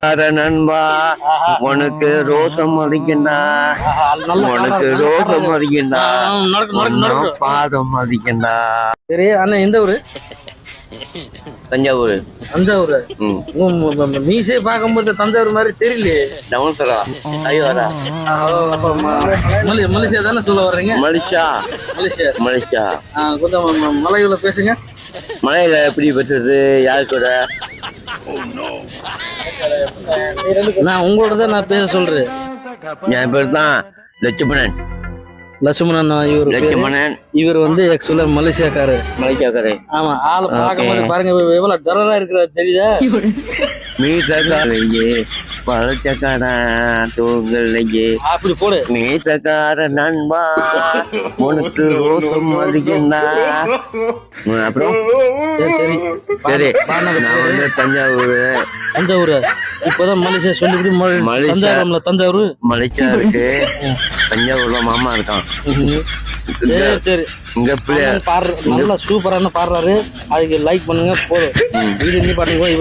நண்பா உனக்கு ரோசம் மதிக்கண்டா, உனக்கு ரோசம் மதிக்கண்டா, பாதம் மதிக்கண்டா. சரி அண்ணா எந்த ஊரு? தஞ்சாவூர். தஞ்சாவூர். மீசே பார்க்கும்போது தஞ்சாவூர் மாதிரி தெரியலையே. மலேசியா தானே சொல்ல வர்றீங்க? மலேசியா. மலேசியா. கொஞ்சம் மலையில பேசுங்க. மலையில எப்படி பேசுறது? யாரு கூட? நான் உங்களோட தான் நான் பேச சொல்றேன். என் பேர் தான் லட்சுமணன். லட்சுமணன். இவர் லட்சுமணன். இவர் வந்து ஆக்சுவலா மலேசியாக்காரு. ஆமா, ஆளை பார்க்கும்போது பாருங்க எவ்வளவு டரரா இருக்கிறாரு தெரியுதா? மீசக்காரையே பழச்சக்காரா தூங்கலையே அப்படி போடு. மீசக்கார நண்பா உனக்கு ரோசம் மதிக்கண்டா. அப்புறம் சரி சரி, நான் வந்து தஞ்சாவூர். இப்பதான் மலேசியா சொல்லிவிட்டு தஞ்சாவூர். மலேசியா இருக்கு, தஞ்சாவூர்ல மாமா இருக்கான். சரி சரி, இங்க பாடுற நல்லா சூப்பரான பாடுறாரு. அதுக்கு லைக் பண்ணுங்க போதும். வீடியோ பாருங்க.